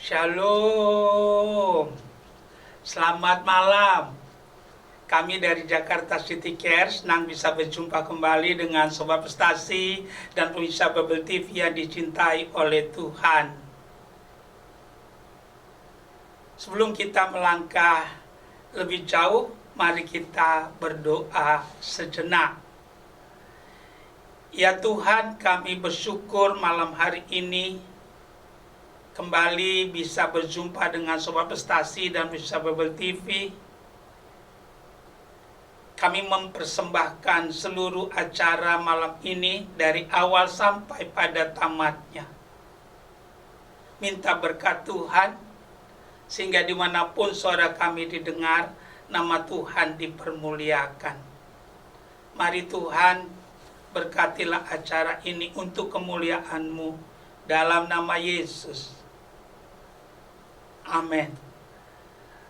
Shalom, selamat malam. Kami dari Jakarta City Care senang bisa berjumpa kembali dengan Sobat Prestasi dan pemirsa Bible TV yang dicintai oleh Tuhan. Sebelum kita melangkah lebih jauh, mari kita berdoa sejenak. Ya Tuhan, kami bersyukur malam hari ini kembali bisa berjumpa dengan Sobat Prestasi dan bisa Bible TV. Kami mempersembahkan seluruh acara malam ini dari awal sampai pada tamatnya. Minta berkat Tuhan, sehingga dimanapun suara kami didengar, nama Tuhan dipermuliakan. Mari Tuhan, berkatilah acara ini untuk kemuliaan-Mu, dalam nama Yesus. Amin.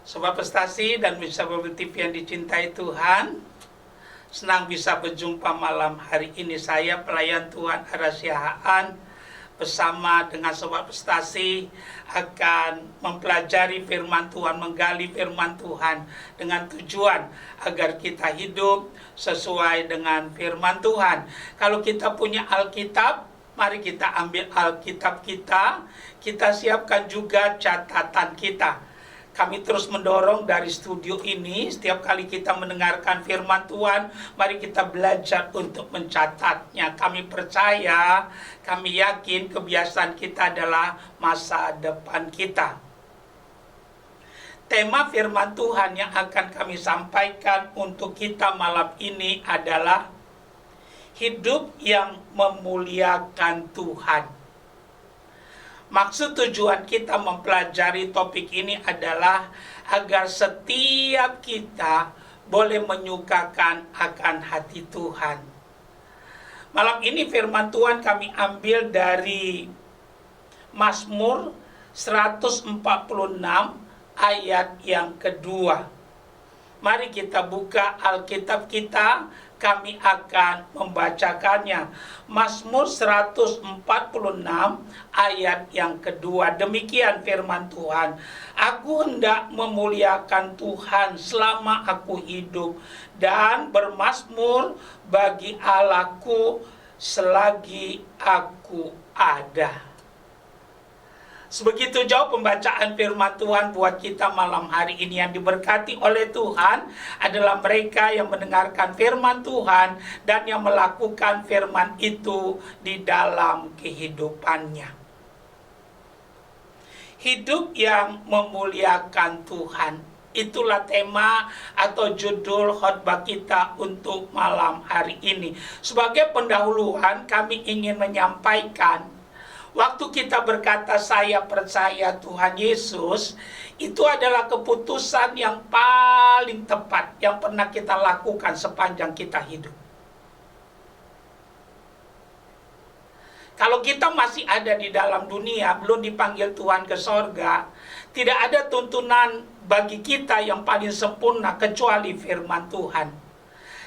Sobat Prestasi dan bisa Bible TV yang dicintai Tuhan, senang bisa berjumpa malam hari ini. Saya pelayan Tuhan Arasya Haan bersama dengan Sobat Prestasi akan mempelajari firman Tuhan, menggali firman Tuhan dengan tujuan agar kita hidup sesuai dengan firman Tuhan. Kalau kita punya Alkitab, mari kita ambil Alkitab kita siapkan juga catatan kita. Kami terus mendorong dari studio ini, setiap kali kita mendengarkan firman Tuhan, mari kita belajar untuk mencatatnya. Kami percaya, kami yakin kebiasaan kita adalah masa depan kita. Tema firman Tuhan yang akan kami sampaikan untuk kita malam ini adalah hidup yang memuliakan Tuhan. Maksud tujuan kita mempelajari topik ini adalah agar setiap kita boleh menyukakan akan hati Tuhan. Malam ini firman Tuhan kami ambil dari Mazmur 146 ayat yang kedua. Mari kita buka Alkitab kita, kami akan membacakannya. Mazmur 146 ayat yang kedua. Demikian firman Tuhan. Aku hendak memuliakan Tuhan selama aku hidup, dan bermazmur bagi Allahku selagi aku ada. Sebegitu jauh pembacaan firman Tuhan buat kita malam hari ini. Yang diberkati oleh Tuhan adalah mereka yang mendengarkan firman Tuhan dan yang melakukan firman itu di dalam kehidupannya. Hidup yang memuliakan Tuhan, itulah tema atau judul khotbah kita untuk malam hari ini. Sebagai pendahuluan, kami ingin menyampaikan, waktu kita berkata saya percaya Tuhan Yesus, itu adalah keputusan yang paling tepat yang pernah kita lakukan sepanjang kita hidup. Kalau kita masih ada di dalam dunia, belum dipanggil Tuhan ke sorga, tidak ada tuntunan bagi kita yang paling sempurna kecuali firman Tuhan.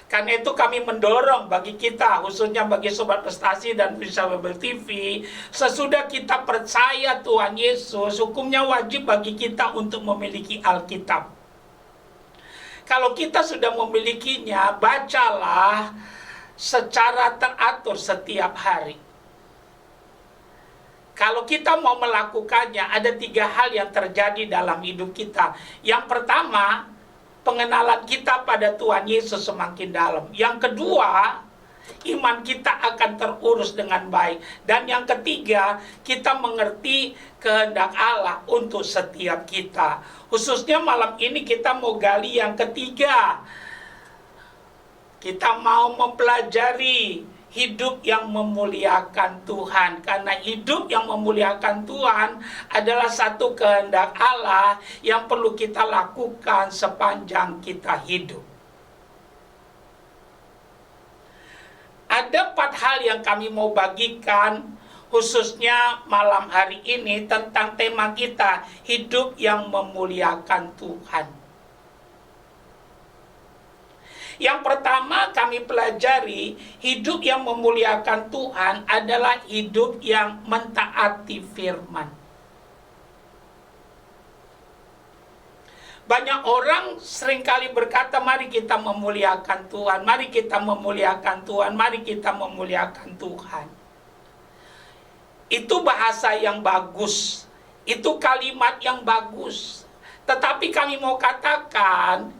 Karena itu kami mendorong bagi kita, khususnya bagi Sobat Prestasi dan bisa Bible TV, sesudah kita percaya Tuhan Yesus, hukumnya wajib bagi kita untuk memiliki Alkitab. Kalau kita sudah memilikinya, bacalah secara teratur setiap hari. Kalau kita mau melakukannya, ada 3 hal yang terjadi dalam hidup kita. Yang pertama, pengenalan kita pada Tuhan Yesus semakin dalam. Yang kedua, iman kita akan terurus dengan baik. Dan yang ketiga, kita mengerti kehendak Allah untuk setiap kita. Khususnya malam ini kita mau gali yang ketiga. Kita mau mempelajari hidup yang memuliakan Tuhan. Karena hidup yang memuliakan Tuhan adalah satu kehendak Allah yang perlu kita lakukan sepanjang kita hidup. Ada 4 hal yang kami mau bagikan, khususnya malam hari ini, tentang tema kita, hidup yang memuliakan Tuhan. Yang pertama kami pelajari, hidup yang memuliakan Tuhan adalah hidup yang mentaati firman. Banyak orang seringkali berkata, mari kita memuliakan Tuhan, mari kita memuliakan Tuhan, mari kita memuliakan Tuhan. Itu bahasa yang bagus, itu kalimat yang bagus. Tetapi kami mau katakan,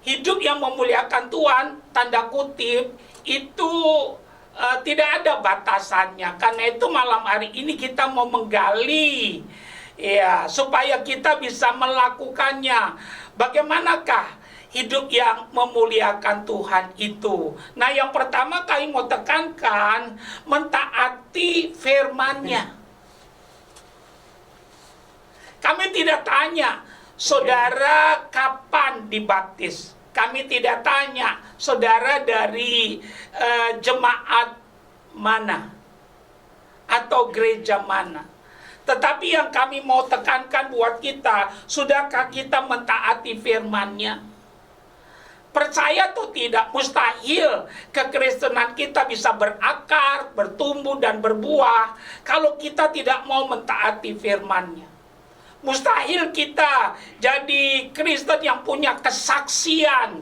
hidup yang memuliakan Tuhan, tanda kutip, itu tidak ada batasannya. Karena itu malam hari ini kita mau menggali, ya, supaya kita bisa melakukannya. Bagaimanakah hidup yang memuliakan Tuhan itu? Nah, yang pertama kami mau tekankan, mentaati firman-Nya. Kami tidak tanya, saudara kapan dibaptis? Kami tidak tanya, saudara dari jemaat mana atau gereja mana. Tetapi yang kami mau tekankan buat kita, sudahkah kita mentaati firman-Nya? Percaya atau tidak, mustahil kekristenan kita bisa berakar, bertumbuh dan berbuah kalau kita tidak mau mentaati firman-Nya. Mustahil kita jadi Kristen yang punya kesaksian,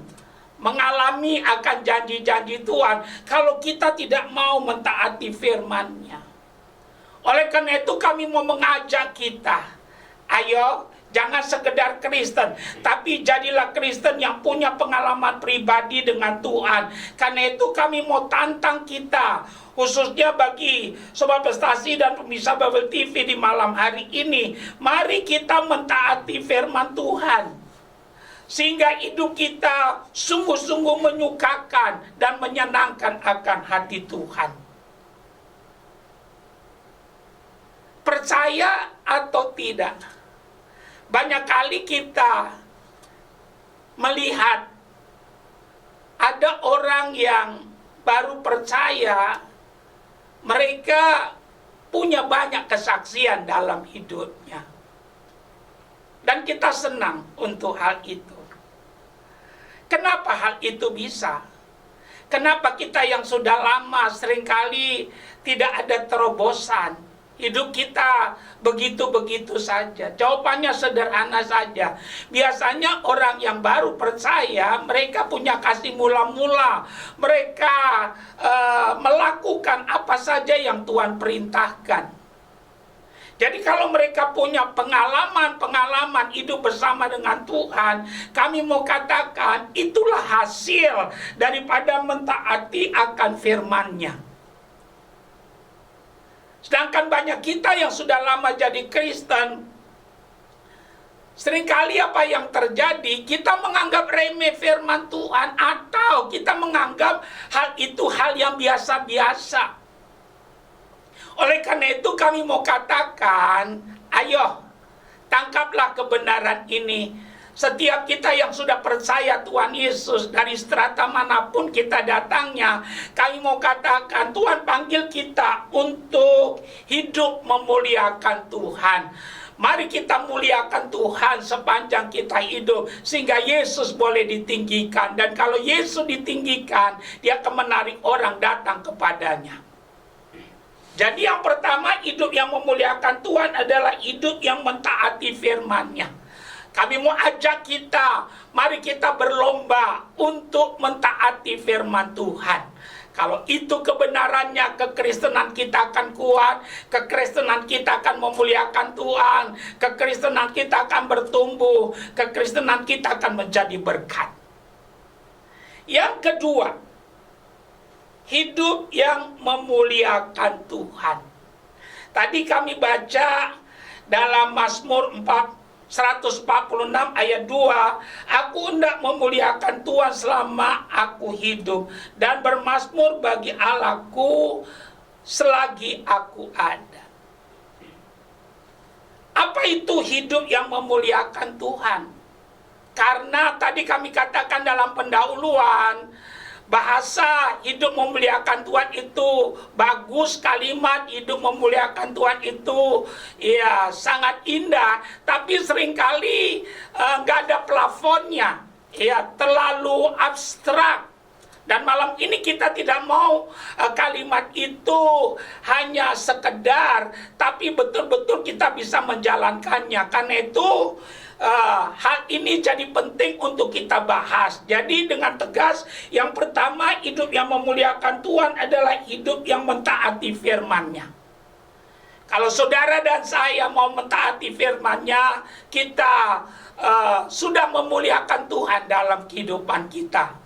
mengalami akan janji-janji Tuhan kalau kita tidak mau mentaati firman-Nya. Oleh karena itu kami mau mengajak kita, ayo jangan sekedar Kristen, tapi jadilah Kristen yang punya pengalaman pribadi dengan Tuhan. Karena itu kami mau tantang kita, khususnya bagi Sobat Prestasi dan pemirsa Babel TV di malam hari ini. Mari kita mentaati firman Tuhan, sehingga hidup kita sungguh-sungguh menyukakan dan menyenangkan akan hati Tuhan. Percaya atau tidak, banyak kali kita melihat ada orang yang baru percaya, mereka punya banyak kesaksian dalam hidupnya. Dan kita senang untuk hal itu. Kenapa hal itu bisa? Kenapa kita yang sudah lama seringkali tidak ada terobosan? Hidup kita begitu-begitu saja. Jawabannya sederhana saja. Biasanya orang yang baru percaya, mereka punya kasih mula-mula. Mereka melakukan apa saja yang Tuhan perintahkan. Jadi kalau mereka punya pengalaman hidup bersama dengan Tuhan, kami mau katakan itulah hasil daripada mentaati akan firman-Nya. Sedangkan banyak kita yang sudah lama jadi Kristen, seringkali apa yang terjadi, kita menganggap remeh firman Tuhan, atau kita menganggap hal itu hal yang biasa-biasa. Oleh karena itu kami mau katakan, ayo tangkaplah kebenaran ini. Setiap kita yang sudah percaya Tuhan Yesus, dari strata manapun kita datangnya, kami mau katakan Tuhan panggil kita untuk hidup memuliakan Tuhan. Mari kita muliakan Tuhan sepanjang kita hidup, sehingga Yesus boleh ditinggikan. Dan kalau Yesus ditinggikan, Dia akan menarik orang datang kepadanya. Jadi yang pertama, hidup yang memuliakan Tuhan adalah hidup yang mentaati firman-Nya. Kami mau ajak kita, mari kita berlomba untuk mentaati firman Tuhan. Kalau itu kebenarannya, kekristenan kita akan kuat, kekristenan kita akan memuliakan Tuhan, kekristenan kita akan bertumbuh, kekristenan kita akan menjadi berkat. Yang kedua, hidup yang memuliakan Tuhan. Tadi kami baca dalam Mazmur 146 ayat 2, aku hendak memuliakan Tuhan selama aku hidup, dan bermazmur bagi Allahku selagi aku ada. Apa itu hidup yang memuliakan Tuhan? Karena tadi kami katakan dalam pendahuluan, bahasa hidup memuliakan Tuhan itu bagus, kalimat hidup memuliakan Tuhan itu ya sangat indah, tapi seringkali nggak ada plafonnya, ya terlalu abstrak, Dan malam ini kita tidak mau kalimat itu hanya sekedar, tapi betul-betul kita bisa menjalankannya. Karena itu hal ini jadi penting untuk kita bahas. Jadi dengan tegas, yang pertama, hidup yang memuliakan Tuhan adalah hidup yang mentaati firman-Nya. Kalau saudara dan saya mau mentaati firman-Nya, kita sudah memuliakan Tuhan dalam kehidupan kita.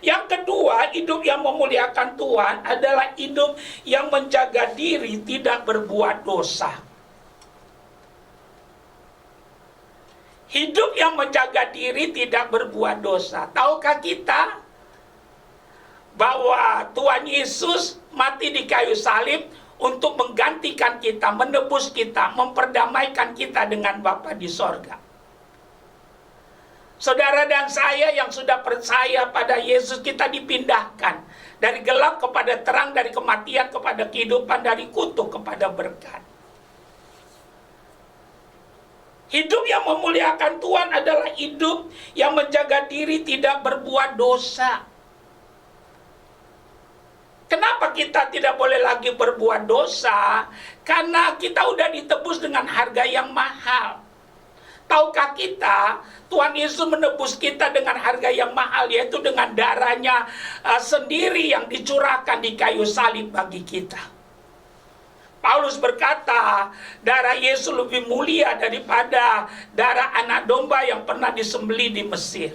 Yang kedua, hidup yang memuliakan Tuhan adalah hidup yang menjaga diri tidak berbuat dosa. Hidup yang menjaga diri tidak berbuat dosa. Tahukah kita bahwa Tuhan Yesus mati di kayu salib untuk menggantikan kita, menebus kita, memperdamaikan kita dengan Bapa di sorga. Saudara dan saya yang sudah percaya pada Yesus, kita dipindahkan dari gelap kepada terang, dari kematian kepada kehidupan, dari kutuk kepada berkat. Hidup yang memuliakan Tuhan adalah hidup yang menjaga diri tidak berbuat dosa. Kenapa kita tidak boleh lagi berbuat dosa? Karena kita udah ditebus dengan harga yang mahal. Tahukah kita, Tuhan Yesus menebus kita dengan harga yang mahal, yaitu dengan darahnya sendiri yang dicurahkan di kayu salib bagi kita. Paulus berkata, darah Yesus lebih mulia daripada darah anak domba yang pernah disembelih di Mesir.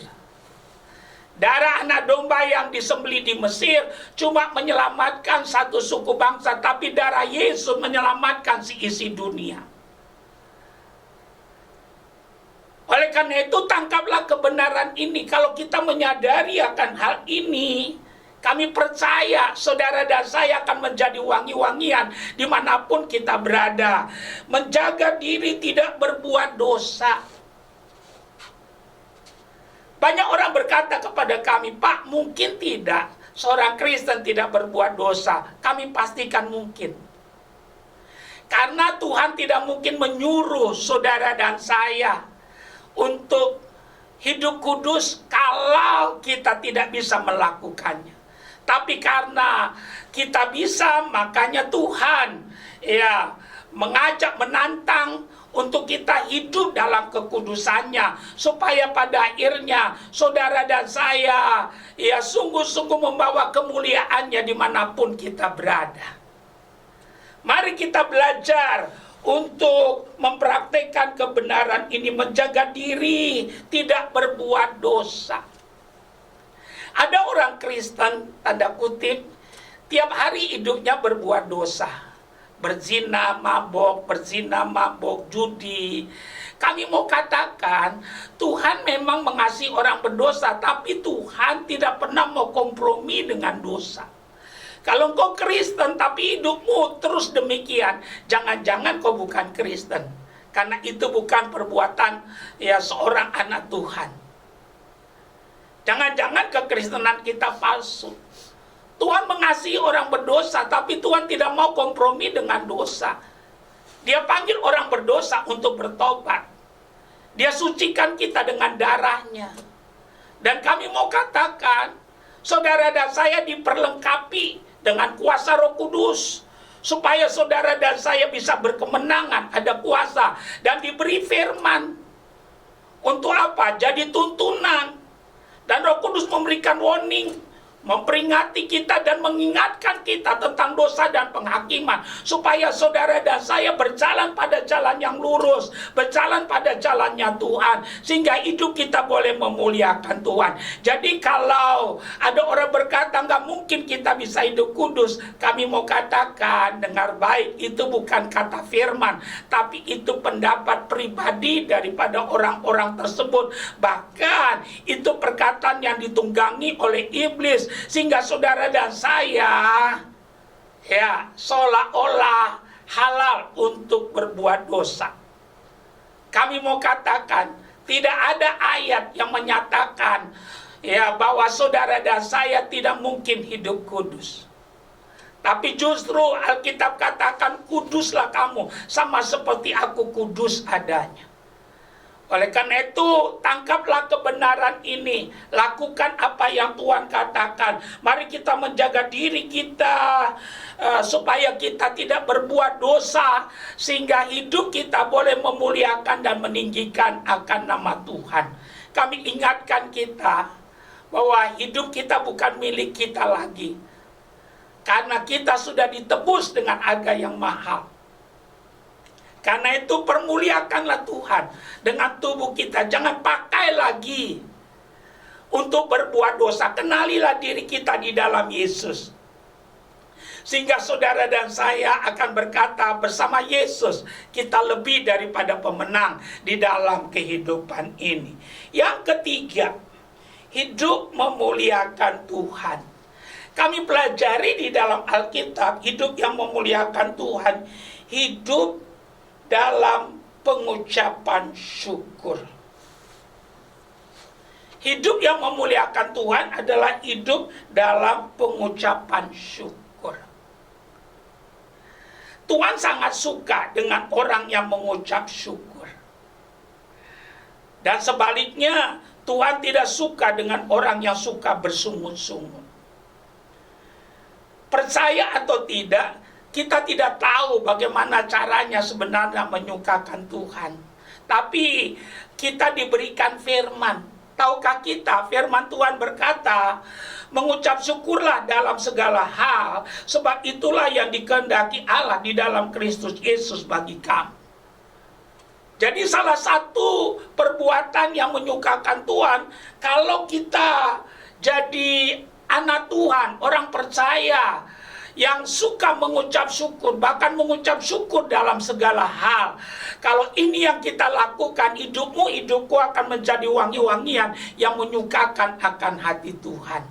Darah anak domba yang disembelih di Mesir cuma menyelamatkan satu suku bangsa, tapi darah Yesus menyelamatkan seisi dunia. Oleh karena itu, tangkaplah kebenaran ini. Kalau kita menyadari akan hal ini, kami percaya saudara dan saya akan menjadi wangi-wangian dimanapun kita berada. Menjaga diri tidak berbuat dosa. Banyak orang berkata kepada kami, Pak, mungkin tidak seorang Kristen tidak berbuat dosa. Kami pastikan mungkin. Karena Tuhan tidak mungkin menyuruh saudara dan saya untuk hidup kudus kalau kita tidak bisa melakukannya. Tapi karena kita bisa, makanya Tuhan mengajak, menantang untuk kita hidup dalam kekudusannya, supaya pada akhirnya saudara dan saya sungguh-sungguh membawa kemuliaannya dimanapun kita berada. Mari kita belajar untuk mempraktekkan kebenaran ini, menjaga diri tidak berbuat dosa. Ada orang Kristen, tanda kutip, tiap hari hidupnya berbuat dosa. Berzina, mabok, judi. Kami mau katakan, Tuhan memang mengasihi orang berdosa, tapi Tuhan tidak pernah mau kompromi dengan dosa. Kalau engkau Kristen tapi hidupmu terus demikian, jangan-jangan kau bukan Kristen. Karena itu bukan perbuatan seorang anak Tuhan. Jangan-jangan kekristenan kita palsu. Tuhan mengasihi orang berdosa, tapi Tuhan tidak mau kompromi dengan dosa. Dia panggil orang berdosa untuk bertobat. Dia sucikan kita dengan darahnya. Dan kami mau katakan, saudara dan saya diperlengkapi dengan kuasa Roh Kudus, supaya saudara dan saya bisa berkemenangan, ada kuasa, dan diberi firman. Untuk apa? Jadi tuntunan. Dan Roh Kudus memberikan warning, memperingati kita dan mengingatkan kita tentang dosa dan penghakiman, supaya saudara dan saya berjalan pada jalan yang lurus, berjalan pada jalannya Tuhan, sehingga hidup kita boleh memuliakan Tuhan. Jadi kalau ada orang berkata nggak mungkin kita bisa hidup kudus, kami mau katakan, dengar baik, itu bukan kata firman, tapi itu pendapat pribadi daripada orang-orang tersebut. Bahkan itu perkataan yang ditunggangi oleh iblis, sehingga saudara dan saya seolah-olah halal untuk berbuat dosa. Kami mau katakan, tidak ada ayat yang menyatakan bahwa saudara dan saya tidak mungkin hidup kudus. Tapi justru Alkitab katakan, kuduslah kamu sama seperti aku kudus adanya. Oleh karena itu, tangkaplah kebenaran ini. Lakukan apa yang Tuhan katakan. Mari kita menjaga diri kita, supaya kita tidak berbuat dosa, sehingga hidup kita boleh memuliakan dan meninggikan akan nama Tuhan. Kami ingatkan kita, bahwa hidup kita bukan milik kita lagi. Karena kita sudah ditebus dengan harga yang mahal. Karena itu permuliakanlah Tuhan dengan tubuh kita. Jangan pakai lagi untuk berbuat dosa. Kenalilah diri kita di dalam Yesus. Sehingga saudara dan saya akan berkata bersama Yesus, kita lebih daripada pemenang di dalam kehidupan ini. Yang ketiga, hidup memuliakan Tuhan. Kami pelajari di dalam Alkitab, hidup yang memuliakan Tuhan, hidup dalam pengucapan syukur. Hidup yang memuliakan Tuhan adalah hidup dalam pengucapan syukur. Tuhan sangat suka dengan orang yang mengucap syukur. Dan sebaliknya, Tuhan tidak suka dengan orang yang suka bersungut-sungut. Percaya atau tidak, kita tidak tahu bagaimana caranya sebenarnya menyukakan Tuhan. Tapi kita diberikan firman. Tahukah kita, firman Tuhan berkata, mengucap syukurlah dalam segala hal, sebab itulah yang dikehendaki Allah di dalam Kristus Yesus bagi kamu. Jadi salah satu perbuatan yang menyukakan Tuhan, kalau kita jadi anak Tuhan, orang percaya, yang suka mengucap syukur, bahkan mengucap syukur dalam segala hal. Kalau ini yang kita lakukan, hidupku akan menjadi wangi-wangian yang menyukakan akan hati Tuhan.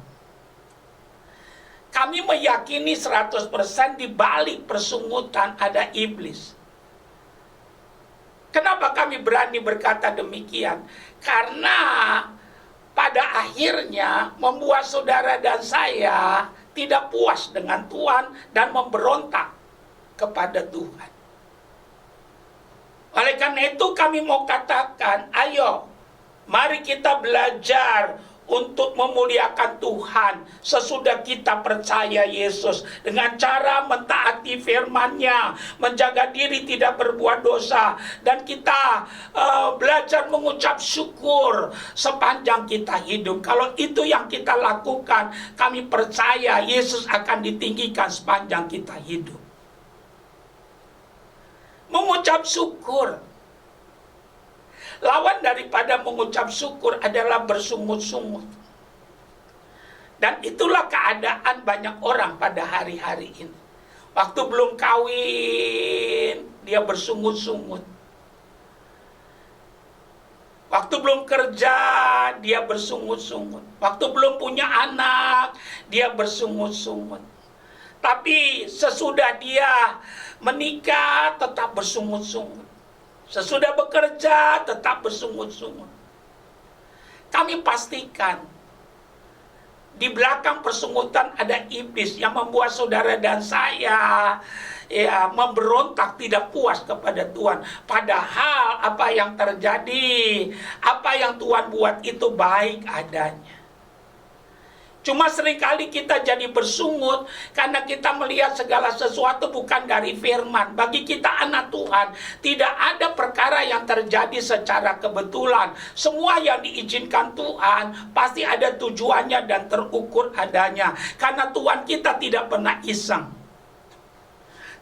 Kami meyakini 100% di balik persungutan ada iblis. Kenapa kami berani berkata demikian? Karena pada akhirnya membuat saudara dan saya tidak puas dengan Tuhan dan memberontak kepada Tuhan. Oleh karena itu kami mau katakan, ayo mari kita belajar untuk memuliakan Tuhan sesudah kita percaya Yesus dengan cara mentaati firman-Nya, menjaga diri tidak berbuat dosa, dan kita belajar mengucap syukur sepanjang kita hidup. Kalau itu yang kita lakukan, kami percaya Yesus akan ditinggikan sepanjang kita hidup. Mengucap syukur. Lawan daripada mengucap syukur adalah bersungut-sungut. Dan itulah keadaan banyak orang pada hari-hari ini. Waktu belum kawin, dia bersungut-sungut. Waktu belum kerja, dia bersungut-sungut. Waktu belum punya anak, dia bersungut-sungut. Tapi sesudah dia menikah, tetap bersungut-sungut. Sesudah bekerja, tetap bersungut-sungut. Kami pastikan, di belakang persungutan ada iblis yang membuat saudara dan saya memberontak, tidak puas kepada Tuhan. Padahal apa yang terjadi, apa yang Tuhan buat itu baik adanya. Cuma seringkali kita jadi bersungut karena kita melihat segala sesuatu bukan dari firman. Bagi kita anak Tuhan, tidak ada perkara yang terjadi secara kebetulan. Semua yang diizinkan Tuhan pasti ada tujuannya dan terukur adanya. Karena Tuhan kita tidak pernah iseng.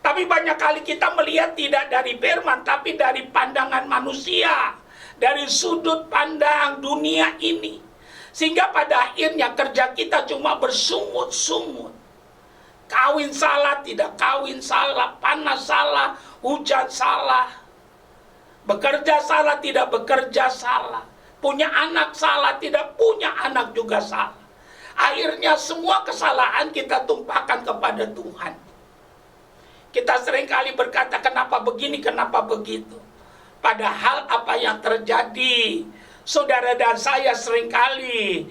Tapi banyak kali kita melihat tidak dari firman, tapi dari pandangan manusia, dari sudut pandang dunia ini. Sehingga pada akhirnya kerja kita cuma bersungut-sungut. Kawin salah, tidak kawin salah, panas salah, hujan salah. Bekerja salah, tidak bekerja salah. Punya anak salah, tidak punya anak juga salah. Akhirnya semua kesalahan kita tumpahkan kepada Tuhan. Kita seringkali berkata, kenapa begini, kenapa begitu. Padahal apa yang terjadi, saudara dan saya seringkali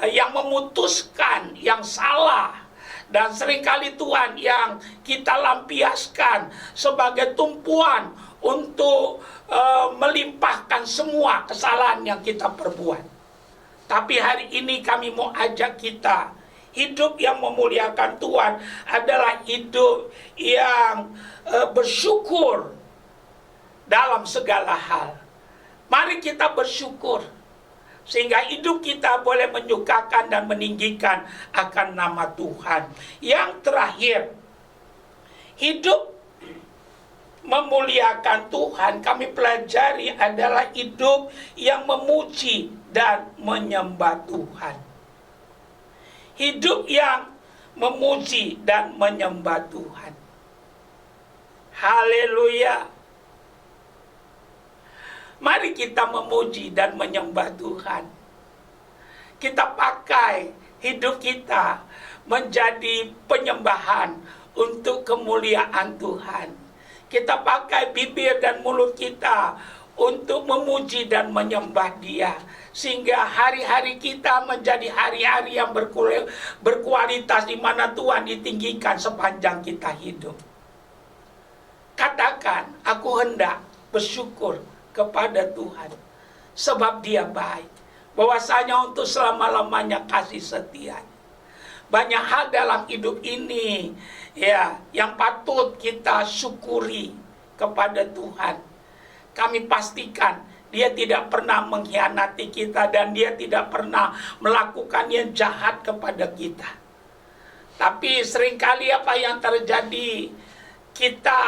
yang memutuskan yang salah. Dan seringkali Tuhan yang kita lampiaskan sebagai tumpuan untuk melimpahkan akan semua kesalahan yang kita perbuat. Tapi hari ini kami mau ajak kita, hidup yang memuliakan Tuhan adalah hidup yang bersyukur dalam segala hal. Mari kita bersyukur, sehingga hidup kita boleh menyukakan dan meninggikan akan nama Tuhan. Yang terakhir, hidup memuliakan Tuhan kami pelajari adalah hidup yang memuji dan menyembah Tuhan. Hidup yang memuji dan menyembah Tuhan. Haleluya. Mari kita memuji dan menyembah Tuhan. Kita pakai hidup kita menjadi penyembahan untuk kemuliaan Tuhan. Kita pakai bibir dan mulut kita untuk memuji dan menyembah Dia, sehingga hari-hari kita menjadi hari-hari yang berkualitas, di mana Tuhan ditinggikan sepanjang kita hidup. Katakan, aku hendak bersyukur kepada Tuhan sebab Dia baik, bahwasanya untuk selama-lamanya kasih setia. Banyak hal dalam hidup ini yang patut kita syukuri kepada Tuhan. Kami pastikan Dia tidak pernah mengkhianati kita, dan Dia tidak pernah melakukan yang jahat kepada kita. Tapi seringkali apa yang terjadi, kita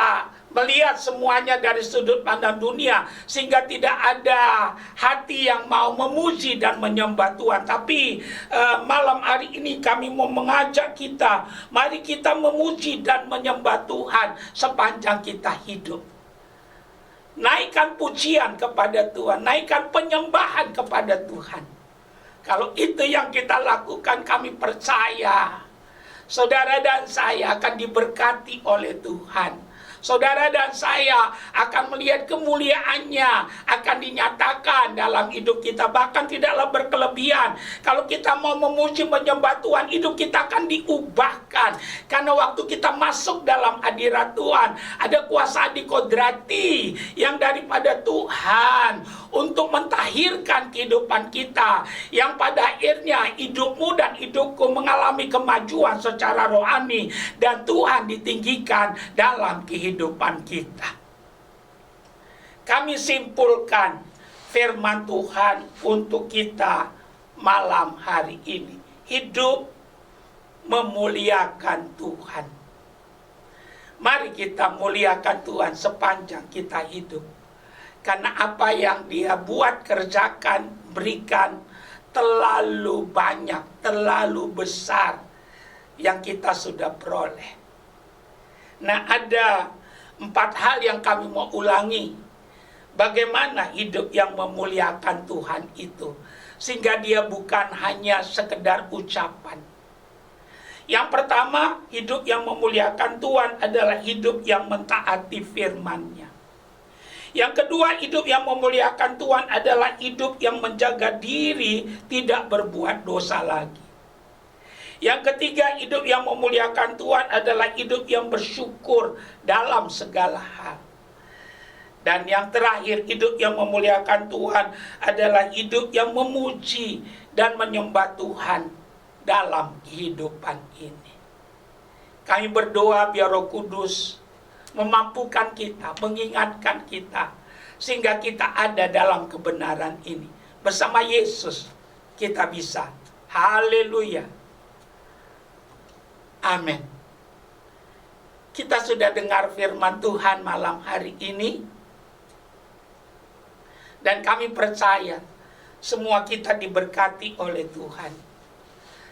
melihat semuanya dari sudut pandang dunia, sehingga tidak ada hati yang mau memuji dan menyembah Tuhan. Tapi malam hari ini kami mau mengajak kita, mari kita memuji dan menyembah Tuhan sepanjang kita hidup. Naikkan pujian kepada Tuhan, naikkan penyembahan kepada Tuhan. Kalau itu yang kita lakukan, kami percaya saudara dan saya akan diberkati oleh Tuhan. Saudara dan saya akan melihat kemuliaannya akan dinyatakan dalam hidup kita, bahkan tidaklah berkelebihan. Kalau kita mau memuji menyembah Tuhan, hidup kita akan diubahkan. Karena waktu kita masuk dalam hadirat Tuhan, ada kuasa dikodrati yang daripada Tuhan untuk mentahirkan kehidupan kita, yang pada akhirnya hidupmu dan hidupku mengalami kemajuan secara rohani, dan Tuhan ditinggikan dalam kehidupan kita. Kami simpulkan firman Tuhan untuk kita malam hari ini. Hidup memuliakan Tuhan. Mari kita muliakan Tuhan sepanjang kita hidup. Karena apa yang Dia buat, kerjakan, berikan terlalu banyak, terlalu besar yang kita sudah peroleh. Nah, ada 4 hal yang kami mau ulangi. Bagaimana hidup yang memuliakan Tuhan itu, sehingga dia bukan hanya sekedar ucapan. Yang pertama, hidup yang memuliakan Tuhan adalah hidup yang mentaati firman-Nya. Yang kedua, hidup yang memuliakan Tuhan adalah hidup yang menjaga diri tidak berbuat dosa lagi. Yang ketiga, hidup yang memuliakan Tuhan adalah hidup yang bersyukur dalam segala hal. Dan yang terakhir, hidup yang memuliakan Tuhan adalah hidup yang memuji dan menyembah Tuhan dalam kehidupan ini. Kami berdoa biar Roh Kudus memampukan kita, mengingatkan kita, sehingga kita ada dalam kebenaran ini. Bersama Yesus kita bisa. Haleluya. Amin. Kita sudah dengar firman Tuhan malam hari ini, dan kami percaya semua kita diberkati oleh Tuhan.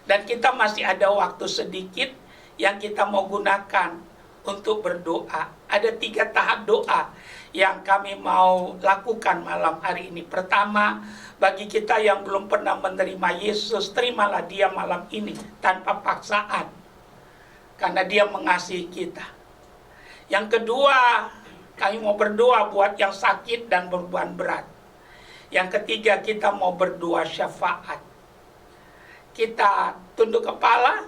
Dan kita masih ada waktu sedikit yang kita mau gunakan untuk berdoa. Ada 3 tahap doa yang kami mau lakukan malam hari ini. Pertama, bagi kita yang belum pernah menerima Yesus, terimalah Dia malam ini tanpa paksaan, karena Dia mengasihi kita. Yang kedua, kami mau berdoa buat yang sakit dan beban berat. Yang ketiga, kita mau berdoa syafaat. Kita tunduk kepala,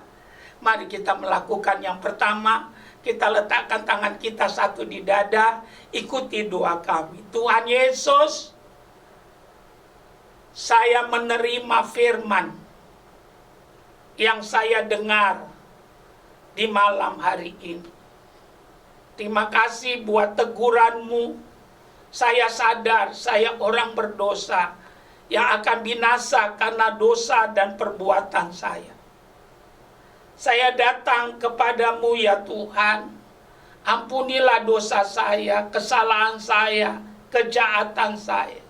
mari kita melakukan yang pertama. Kita letakkan tangan kita satu di dada, ikuti doa kami. Tuhan Yesus, saya menerima firman yang saya dengar di malam hari ini. Terima kasih buat teguranmu. Saya sadar saya orang berdosa yang akan binasa karena dosa dan perbuatan saya. Saya datang kepadamu ya Tuhan. Ampunilah dosa saya, kesalahan saya, kejahatan saya.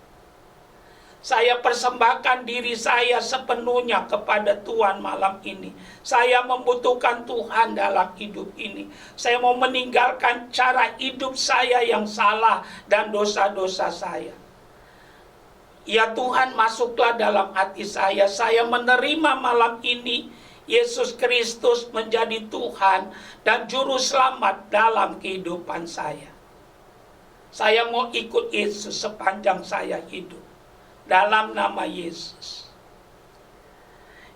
Saya persembahkan diri saya sepenuhnya kepada Tuhan malam ini. Saya membutuhkan Tuhan dalam hidup ini. Saya mau meninggalkan cara hidup saya yang salah dan dosa-dosa saya. Ya Tuhan, masuklah dalam hati saya. Saya menerima malam ini Yesus Kristus menjadi Tuhan dan Juru Selamat dalam kehidupan saya. Saya mau ikut Yesus sepanjang saya hidup. Dalam nama Yesus.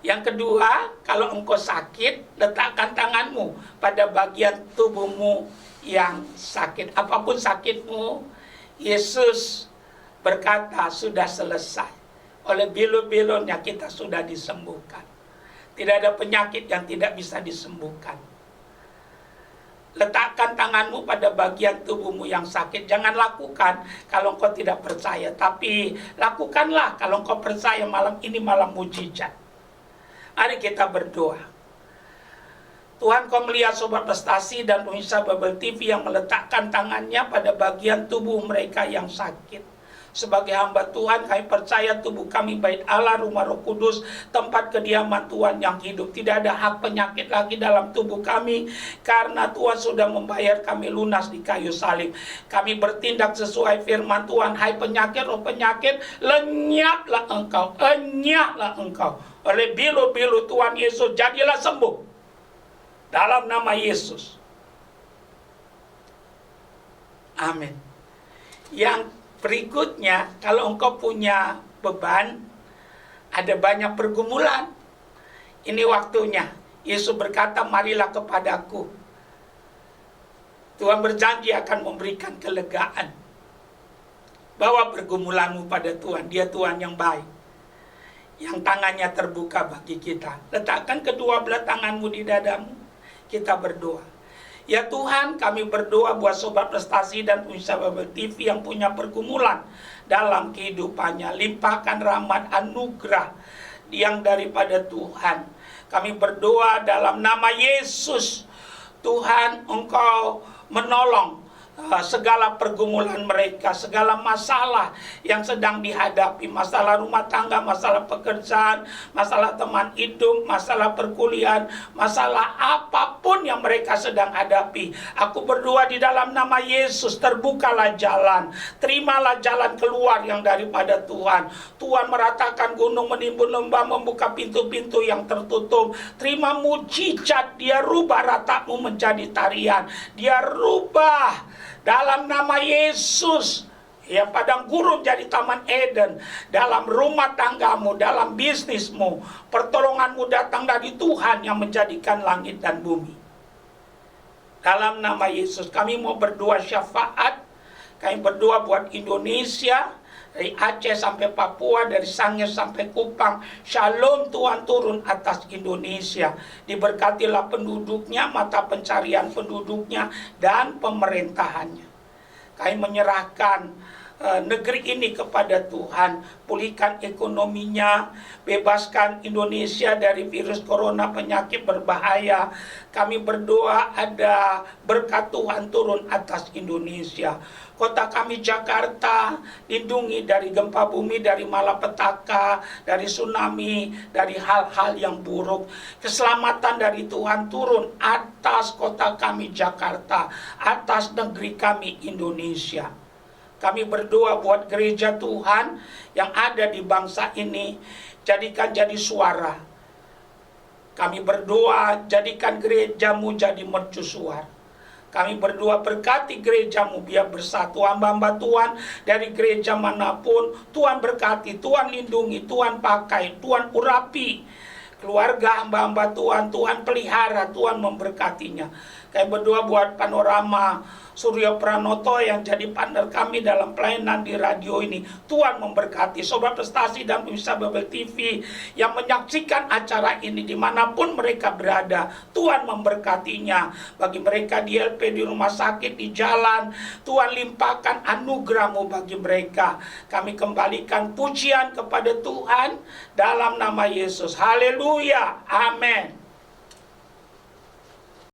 Yang kedua, kalau engkau sakit, letakkan tanganmu pada bagian tubuhmu yang sakit. Apapun sakitmu, Yesus berkata sudah selesai. Oleh belu-belunya kita sudah disembuhkan. Tidak ada penyakit yang tidak bisa disembuhkan. Letakkan tanganmu pada bagian tubuhmu yang sakit. Jangan lakukan kalau engkau tidak percaya. Tapi lakukanlah kalau engkau percaya. Malam ini malam mujizat. Mari kita berdoa. Tuhan, kau melihat Sobat Prestasi dan pemirsa Babel TV yang meletakkan tangannya pada bagian tubuh mereka yang sakit. Sebagai hamba Tuhan, kami percaya tubuh kami bait Allah, rumah Roh Kudus, tempat kediaman Tuhan yang hidup. Tidak ada hak penyakit lagi dalam tubuh kami, karena Tuhan sudah membayar kami lunas di kayu salib. Kami bertindak sesuai firman Tuhan. Hai penyakit, roh penyakit, lenyaplah engkau, enyahlah engkau. Oleh bilu-bilu Tuhan Yesus, jadilah sembuh. Dalam nama Yesus. Amin. Yang berikutnya, kalau engkau punya beban, ada banyak pergumulan, ini waktunya. Yesus berkata, marilah kepadaku. Tuhan berjanji akan memberikan kelegaan. Bawa pergumulanmu pada Tuhan. Dia Tuhan yang baik, yang tangannya terbuka bagi kita. Letakkan kedua belah tanganmu di dadamu. Kita berdoa. Ya Tuhan, kami berdoa buat Sobat Prestasi dan pemirsa Babel TV yang punya pergumulan dalam kehidupannya. Limpahkan rahmat anugerah yang daripada Tuhan. Kami berdoa dalam nama Yesus. Tuhan, engkau menolong segala pergumulan mereka, segala masalah yang sedang dihadapi, masalah rumah tangga, masalah pekerjaan, masalah teman hidup, masalah perkuliahan, masalah apapun yang mereka sedang hadapi. Aku berdoa di dalam nama Yesus, terbukalah jalan, terimalah jalan keluar yang daripada Tuhan. Tuhan meratakan gunung, menimbun lembah, membuka pintu-pintu yang tertutup. Terima mujizat, dia rubah ratamu menjadi tarian, dia rubah dalam nama Yesus, ya padang gurun jadi taman Eden. Dalam rumah tanggamu, dalam bisnismu, pertolonganmu datang dari Tuhan yang menjadikan langit dan bumi. Dalam nama Yesus, kami mau berdoa syafaat. Kami berdoa buat Indonesia, dari Aceh sampai Papua, dari Sangir sampai Kupang. Shalom Tuhan turun atas Indonesia. Diberkatilah penduduknya, mata pencarian penduduknya, dan pemerintahannya. Kami menyerahkan negeri ini kepada Tuhan. Pulihkan ekonominya, bebaskan Indonesia dari virus corona, penyakit berbahaya. Kami berdoa ada berkat Tuhan turun atas Indonesia. Kota kami Jakarta lindungi dari gempa bumi, dari malapetaka, dari tsunami, dari hal-hal yang buruk. Keselamatan dari Tuhan turun atas kota kami Jakarta, atas negeri kami Indonesia. Kami berdoa buat gereja Tuhan yang ada di bangsa ini, jadikan jadi suara. Kami berdoa, jadikan gerejamu jadi mercusuar. Kami berdoa, berkati gerejamu biar bersatu. Hamba-hamba Tuhan dari gereja manapun, Tuhan berkati, Tuhan lindungi, Tuhan pakai, Tuhan urapi. Keluarga hamba-hamba Tuhan, Tuhan pelihara, Tuhan memberkatinya. Kami berdoa buat Panorama Suryo Pranoto yang jadi partner kami dalam pelayanan di radio ini. Tuhan memberkati Sobat Prestasi dan pemirsa Babel TV yang menyaksikan acara ini dimanapun mereka berada. Tuhan memberkatinya. Bagi mereka di LP, di rumah sakit, di jalan, Tuhan limpahkan anugerah-Mu bagi mereka. Kami kembalikan pujian kepada Tuhan dalam nama Yesus. Haleluya. Amin.